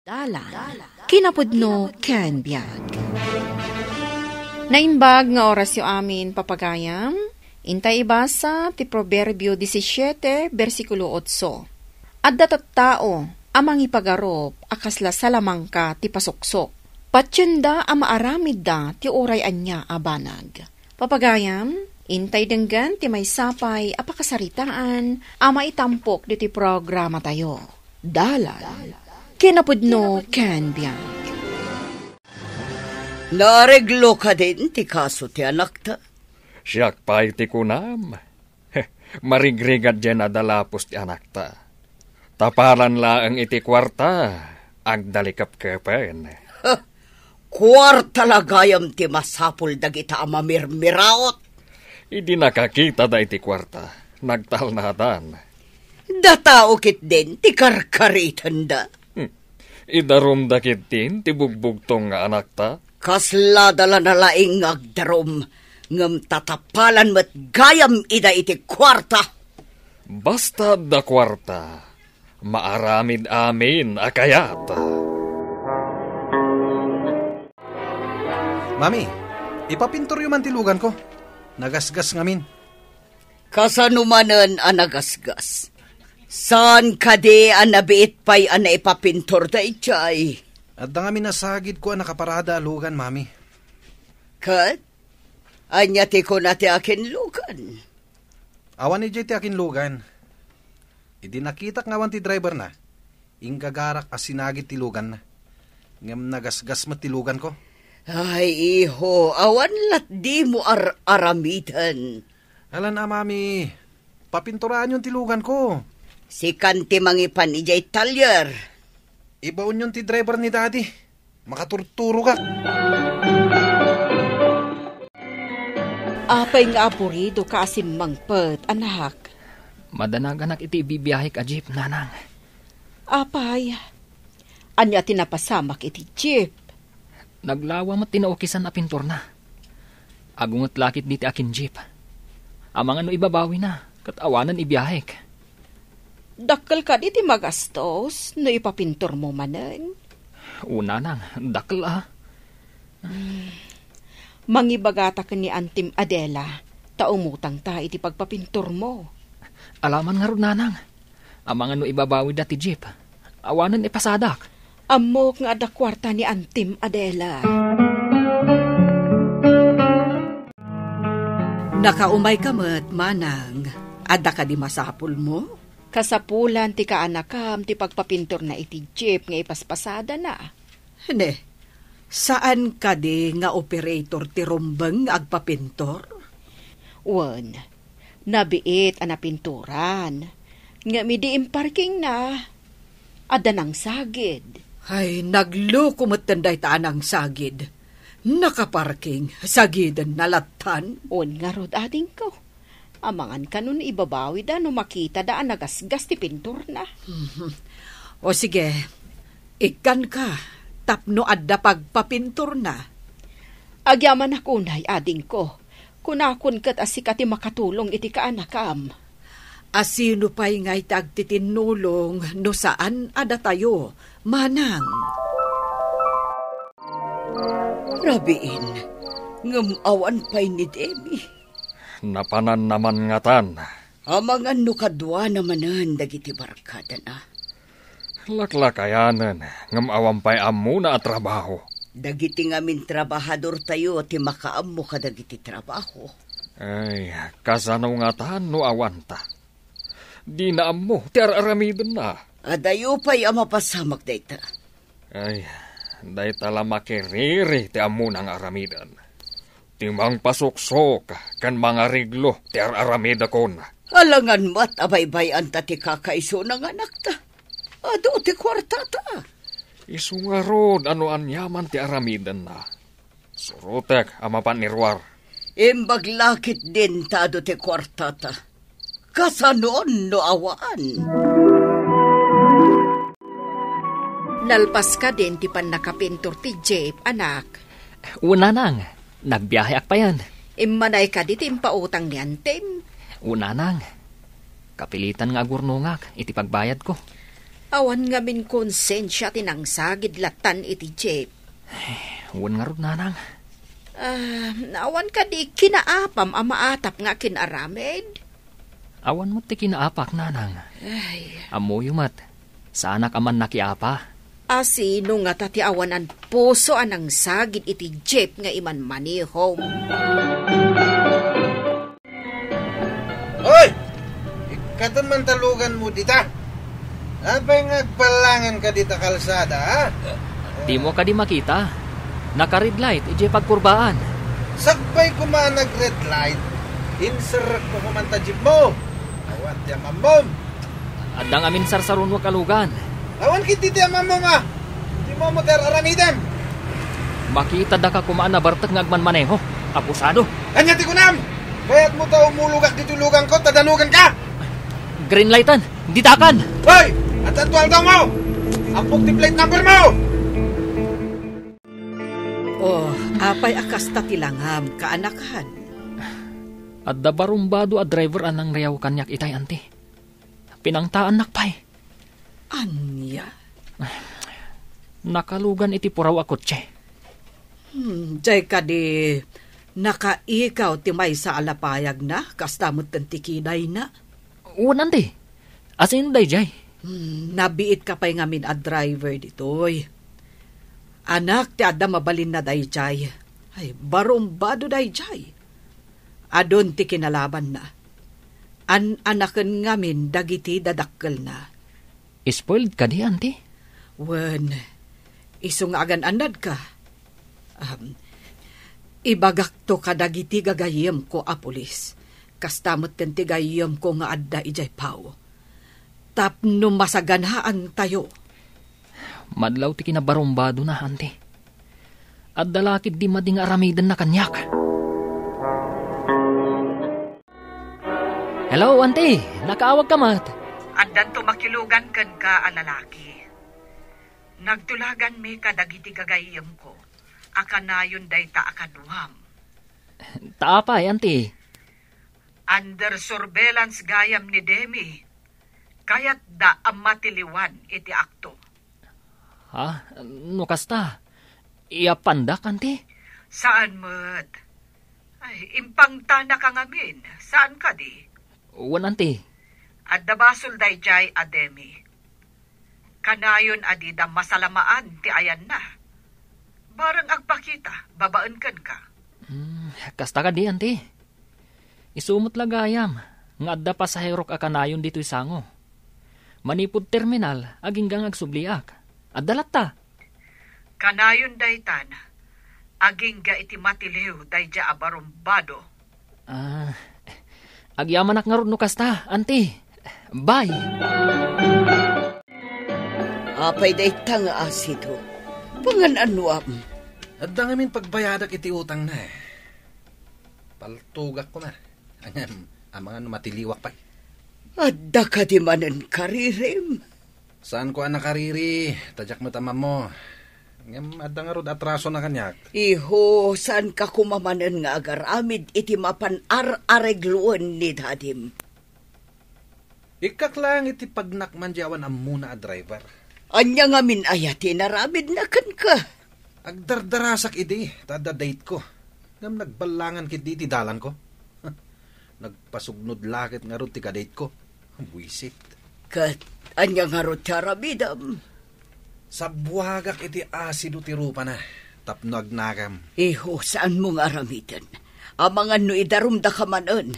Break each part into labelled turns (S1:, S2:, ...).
S1: Dalan, kinapudno ken biag. Naimbag nga oras yung amin papagayam, intay ibasa ti Proverbio 17, versikulo 8. Adda tattao, amang ipagarop, akasla salamangka ti pasuksok. Patyenda ama aramid da ti oray anya abanag. Papagayam, intay denggan ti may sapay apakasaritaan, ama itampok di ti programa tayo. Dalan, kinapudno ken biag.
S2: Nareglo ka din ti kaso ti anak ta.
S3: Siyak pa iti kunam. Marigrigad dyan adalapos ti anak ta. Taparan laang iti kwarta, agdalikap kepen.
S2: Kwarta lagayam ti masapul dagita amamirmiraot.
S3: Idi nakakita da iti kwarta, nagtalnatan.
S2: Datao kit din ti karkaritan da.
S3: Idarom dakit din ti bugbugtong nga anak ta.
S2: Kasla dala na laing agdarom, ngam tatapalan met gayam ida iti kwarta.
S3: Basta da kwarta, maaramid amin akayat.
S4: Mami, ipapintor yung mantilugan ko. Nagasgas ngamin.
S2: Kasanumanan anagasgas. Saan ka di anabiit pa'y ipapintor da itchay?
S4: At da ngamin nasagid ko ang nakaparada alugan, mami.
S2: Kat? Anya ti ko na ti akin lugan.
S4: Awan ni Jay ti akin lugan. Idi nakitak ngawan ti driver na. Ingagarak as sinagid ti lugan na. Ngam nagasgas matilugan ko.
S2: Ay, iho, awan lat di mo aramitan.
S4: Alan na, mami. Papinturaan yung tilugan ko.
S2: Si kanti mangipan ijay talyer.
S4: Ibaon yung ti driver ni daddy. Makaturturo ka.
S1: Apay nga apurido ka asim mangpet, anak.
S5: Madanaganak iti ibibiyahe ka jeep, nanang.
S1: Apay, anya tinapasamak iti jeep.
S5: Naglawa mo tinaukisan na pintor na. Agungot lakit diti akin jeep. Amang ano ibabawi na, katawanan ibiyahe ka.
S1: Dakkel ka di magastos, no ipapintor mo manen.
S5: Una nang, dakkel
S1: Mangibagata ka ni Antim Adela, taumutang ta iti pagpapintor mo.
S5: Alaman nga ron, nanang. Amang ano ibabawi dati jeep. Awanan ipasadak.
S1: Amok nga ada kwarta ni Antim Adela.
S6: Nakaumay ka met, manang. Ada ka di masapul mo?
S1: Kasapulan ti kaanakam ti pagpapintor na iti jeep nga ipaspasada na.
S6: Ne, saan ka di nga operator ti rumbeng agpapintor?
S1: Wan, nabiit anapinturan. Nga midiim parking na. Ada nang sagid.
S6: Ay, nagloko matanday taan ang sagid. Nakaparking, sagidan nalatan.
S1: On nga rod ading ko. Amangan ka nun ibabawi da no makita da nagasgas ti pintur na.
S6: O sige, ikan ka, tapno adda pagpapintur na.
S1: Agyaman ako nay ading ko. Kunakon kat asikati makatulong iti kaanakam.
S6: Asino pa'y nga'y tagtitinulong no saan ada tayo, manang.
S2: Rabiin, ngamawan pa'y ni Demi.
S3: Napanan naman nga tan.
S2: Amang ano kadwa namanan dagiti barkada na.
S3: Laklakayanan, ngamawan pa'y amu na at trabaho.
S2: Dagiti ngamin trabahador tayo ti makaammo ka dagiti trabaho.
S3: Ay, kasano nga tan no awanta. Di na amu, ti araramidan na.
S2: Adayo pa'y amapasamak dayta.
S3: Ay, dayta la makiriri ti amu ng aramidan. Timang pasuksok, kan mga riglo, ti araramida kon.
S2: Alangan mat abaybayan ta ti kakaiso ng anak ta. Ado ti kwarta ta.
S3: Isungarod, ano anyaman ti aramidan na. Surutek, amapan nirwar.
S2: Imbaglakit din ta ado ti kwarta ta. Kasanon no awaan.
S1: Nalpas ka din ti pan nakapintor ti jeep, anak.
S5: Una nang, nagbiyahe ak pa yan.
S1: Imanay ka di ti impautang ni Antim.
S5: Una nang, kapilitan nga gurnungak, iti pagbayad ko.
S6: Awan nga min konsensya tinangsagid latan iti Jeep.
S5: Wan nga rod, nanang.
S6: Awan ka di kinaapam amaatap nga kinaramid.
S5: Awan mo ti kinaapak, nanang.
S6: Ay,
S5: Amoy mat. Sa anak aman nakiapa.
S6: sino nga tati awanan puso anang sagid iti Jeep nga iman money home.
S4: Hoy! Ikaton man talugan mo dita. Apay ngagbalangan ka dita kalsada, ha?
S5: Di mo ka di makita. Naka-red light, ije pagkurbaan.
S4: Sagbay ko man nag-red light. Inserak ko kumanta jeep mo. Awat ya mamom.
S5: Adang amin sarsaron mo kalugan.
S4: Awan kiti ya mamom ah. Di mo mo ter aramidem.
S5: Makita da ka kumaan na bartak ngagman maneho. Akusado.
S4: Anya ti kunam. Bayat mo ta umulugak dito lugang ko, tadanugan ka.
S5: Green lightan, di takan.
S4: Hoy! At ang tuwal daw mo! Ampok ti plate number mo!
S6: Oh, apay akas tatilangham kaanakan.
S5: At da barumbado a driver anang reyaw kanyak itay ante. Pinangtaan nakpay.
S6: Anya?
S5: Nakalugan iti puraw a kotse.
S6: Jay ka di nakaikaw ti may sa alapayag na kastamot ng tikiday na.
S5: Unante. Asin day jay.
S6: Nabiit ka pa'y ngamin a driver ditoy. Anak ti adda mabalin na day jay. Ay, barumbado day jay. Adon ti kinalaban na. Anaken ngamin dagiti dadakkel na.
S5: Spoiled ka di, ante?
S6: Wen, isong agan anad ka. Ibagak to kadagiti gagayem ko a pulis. Kastamot ten ti gayem ko nga adda ijay pao. Tapno masaganhaan tayo.
S5: Madlaw ti kinabarumbado na, ante. At dalakid di mading aramidan na kanyak. Hello, ante. Nakaawag ka mat.
S7: Andan tumakilugan kan ka alalaki. Nagtulagan mi kadagiti gagayem ko. Akanayon day ta akaduham.
S5: Taapay, ante.
S7: Under surveillance gayam ni Demi. Kaya't da amatiliwan iti akto.
S5: Ha? Nukasta? Iapandak, ante?
S7: Saan mo't? Ay, impangta na ka ngamin. Saan ka di?
S5: Wan, ante.
S7: Adda basol day jay Ademi. Kanayon adida masalamaan ti ayan na. Barang agpakita, babaan kan ka.
S5: Kasta ka di, ante. Isumot lagayam. Nga adda pasahirok akanayon dito isango. Manipod terminal, aging gang agsubliak. Addalat ta.
S7: Kanayon daytan, aging ga iti matiliw day ja abarumbado.
S5: Agyamanak nga ron no kasta, ante. Bye.
S2: Apay day tanga asido. Pangan anuam.
S4: At dangamin pagbayadak iti utang na eh. Paltugak ko na. Ang mga matiliwak pa.
S2: Adda ka di manen karirim.
S4: Saan ko ang nakariri? Tadyak mo tama mo. Ngam adda nga rod atraso na kanyak.
S2: Iho, saan ka kumamanen nga agaramid iti mapan aregluon ni dadim?
S4: Ikak lang iti pagnakman diyawan ang muna a driver.
S2: Anya nga min ayati naramid na kan ka.
S4: Agdardarasak idi, tada date ko. Ngam nagbalangan kit di dalan ko. Nagpasugnod lakit nga rod ti kadate ko. Buisit.
S2: Kat, anya nga ro tiarabidam.
S4: Sa buhagak iti asido ti rupa na. Tapno agnagam.
S2: Iho, saan mo nga aramidan? Amangan no idarumda ka manon.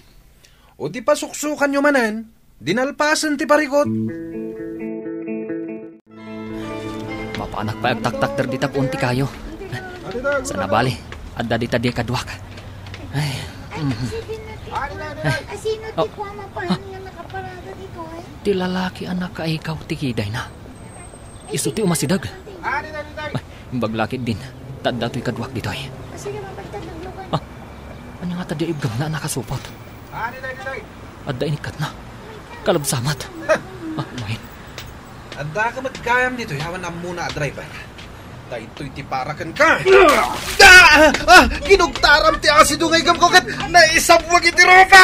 S4: O di pasuksukan nyo manan, dinalpasan ti parikot.
S5: Mapanak pa agtaktak derdita punti kayo. Sana bali, adda dita di kadwak. Ay.
S8: Sino ti Kuama pa yung nakaparada dito eh?
S5: Ti lalaki anak ka ikaw ti kiday na. Isu ti umasidag. Ay, baglakit din. Tadda to'y kadwak dito eh.
S8: Sige, mabagtad ng lugan.
S5: Ano nga tadya ibgam na nakasupot? Adda inikat na. Kalabsamat. Mahin.
S4: Adda ka magkayam dito, yawan na muna a driver. Da ito'y tiparakan ka. Ginugtaram ti asido ngay gam ko kat naisabwag iti ropa!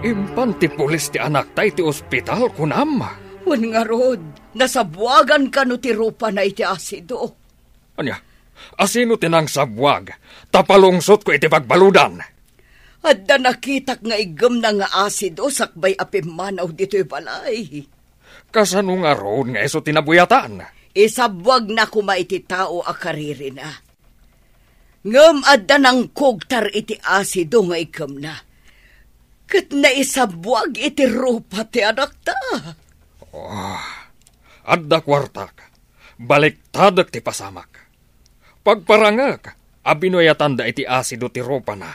S3: Impan ti pulis ti anak ta iti ospital kunam.
S2: Wan nga rod, nasabuagan ka no ti rupa na iti asido.
S3: Anya, asino tinang sabwag, tapalungsot ko iti pagbaludan.
S2: At da nakitak nga igam na nga asido sakbay apimanaw dito'y balay.
S3: Kasano nga roon nga iso tinabuyatan?
S2: Isabwag na kuma iti tao a kariri na. Ngam adda ng kugtar iti asido nga igam na. Kat na isabwag iti rupa ti anak ta.
S3: Adda kwartak, baliktadak ti pasamak. Pagparangak, abinoyatan da iti asido ti rupa na.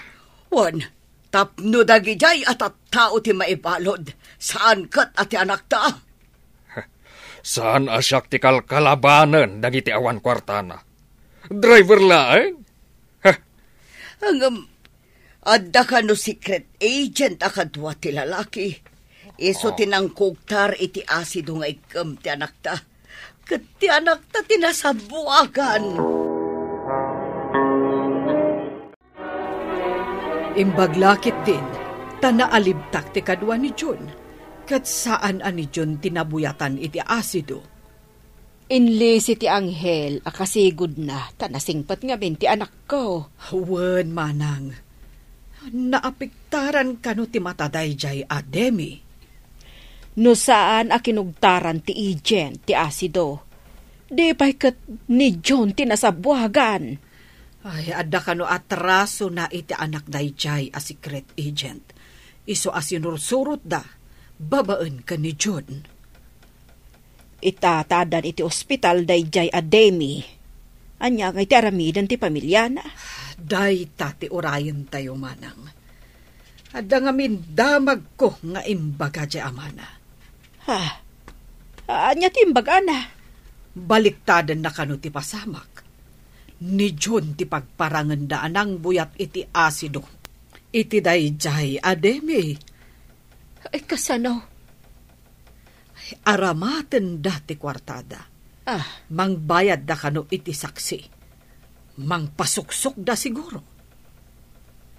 S2: Wan, tapno dagijay at tao ti maibalod. Saan kat ati anak ta?
S3: Saan asyak ti kalkalabanan dagiti awan kwartana? Driver laeng?
S2: Hanggang adda ka no secret agent akadwa ti lalaki. Iso tinangkugtar iti asido nga ikam ti anak ta. Kat ti anak ta tinasabuagan.
S6: Imbaglakit din, tanaalibtak ti kadwa ni John. Kat saan ani John tinabuyatan iti asido?
S1: Inlis iti anghel, akasigod na, tanasingpat nga bin ti anak ko.
S6: Wen manang, naapiktaran ka no ti matadayjay Ademi.
S1: No saan akinugtaran ti agent ti asido. Di pa'y kat ni John tinasabwagan.
S6: Ay, adda ka no atraso na iti anak dayjay a secret agent. Iso asinursurot da, babaan ka ni John.
S1: Itatadan iti ospital dayjay Ademi. Anya nga iti aramidan ti pamilya na.
S6: Day tati orayan tayo manang. Adda nga mindamag ko nga imbaga di amana.
S1: Anya ti imbaga na.
S6: Baliktadan na kano ti pasamak. Ni John ti pagparangan daan ang buyat iti asido. Iti dayjay Ademi.
S1: Ay kasano?
S6: Aramaten dati kwartada. Mangbayad da kano iti saksi. Mangpasuksok da siguro.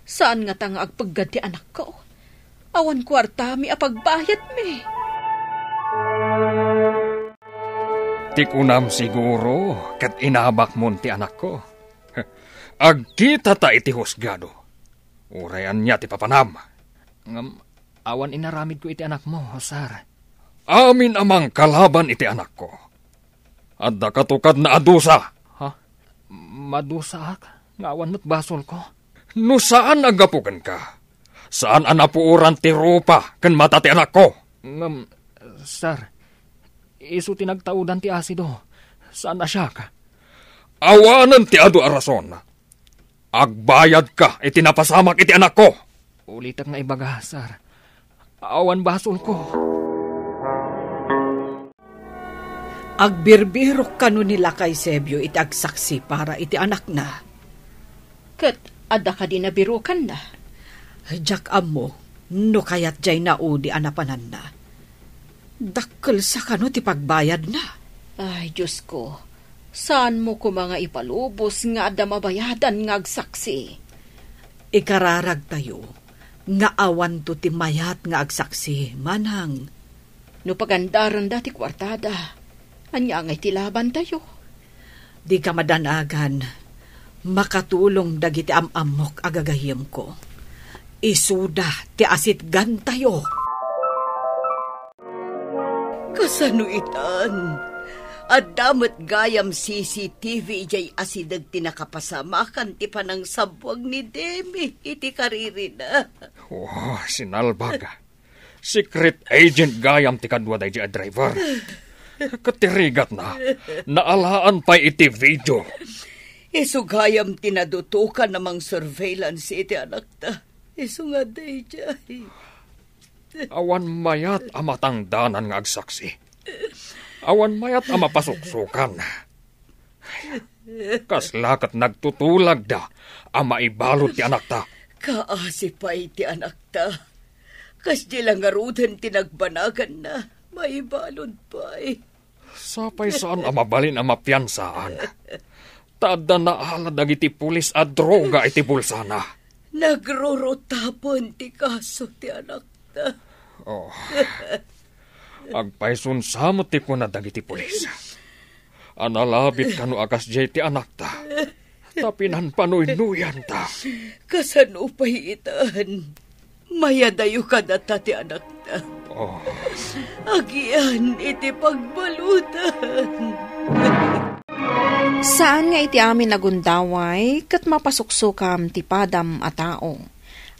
S1: Saan nga tanga agpaggad ti anak ko? Awan kwarta mi apagbayad mi.
S3: Tikunam siguro, kat inabak mon ti anak ko. Agkita ta iti husgado. Urayan niya ti papanam.
S5: Awan inaramid ko iti anak mo, Hosar.
S3: Amin amang kalaban iti anak ko. Adda katukad na adusa.
S5: Madusa ak? Ngawan mo't basol ko?
S3: No saan agapukan ka? Saan anapuuran ti rupa kan mata ti anak ko?
S5: Sir, iso tinagtaudan ti asido. Saan na siya ka?
S3: Awanan ti adu arason. Agbayad ka iti napasamak iti anak ko.
S5: Ulitak nga ibaga, sir. Awan basol ko.
S6: Agbirbirok kano nila kay Sebyo iti agsaksi para iti anak na.
S1: Kat adda ka din nabirukan na.
S6: Jack amo, no kayat jay naudi anapanan na. Dakkel sa kano ti pagbayad na.
S1: Ay, Diyos ko. Saan mo ko mga ipalubos nga adda mabayadan nga agsaksi?
S6: Ikararag tayo, nga awan to ti mayat nga agsaksi, manang.
S1: No pagandaran dati kwartada. Anya nga itilaban tayo.
S6: Di ka madanagan, makatulong dagiti amamok agagahim ko. Isuda ti asitgan tayo.
S2: Kasano itan? At damat gayam CCTV jay asidag tinakapasamakan ti panang sabwag ni Demi iti kariri na.
S3: Sinalbag. Secret agent gayam ti kadwa day jay driver. Katirigat na. Naalaan pa iti video.
S2: Isugayam tinadutukan namang surveillance iti anak ta. Isunga day jay.
S3: Awan mayat amatangdanan nga agsaksi. Awan mayat amapasuksukan. Kaslakat nagtutulag da ama ibalot ti anak ta.
S2: Kaasi pa iti anak ta. Kas di lang arudan tinagbanagan na. Maibalod pa eh.
S3: Sapay saan amabalin ang mapiyansaan. Tada na ala dagiti pulis at droga iti bulsana.
S2: Nagrorotapon ti kaso ti anak ta.
S3: Oh. Agpaisun samot ti ko na dagiti pulis. Analabit kanu akas jay ti anak ta. Tapinan panuy-nuyan ta.
S2: Kasan upay itaan. Mayadayo ka na ta ti anak ta.
S3: Oh.
S2: Agian iti pagbalutan.
S1: Saan nga iti amin nagundaway kat mapasuksukam ti padam a tao.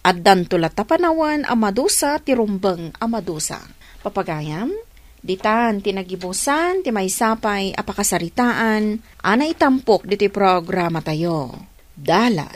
S1: Addan tulat tapanawan amadusa ti rumbeng amadusa. Papagayam, ditan tinagibusan ti maysapay apakasaritaan ana itampok diti programa tayo. Dala.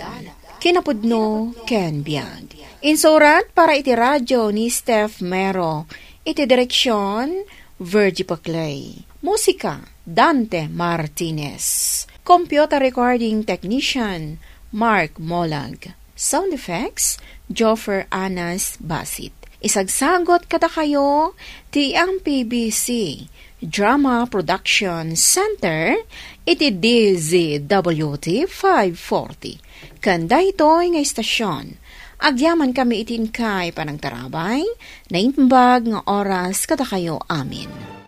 S1: Kinapudno ken biag. Insurat para iti radyo ni Steph Mero. Iti direksyon Virgie Paclay. Musika Dante Martinez. Computer recording technician Mark Molag. Sound effects Joffer Anas Basit. Isagsagot kada kayo ti ang PBC Drama Production Center iti DZWT 540. Kanda ito'y nga istasyon. Agyaman kami itin kay panang tarabay na imbag nga oras kada kayo amin.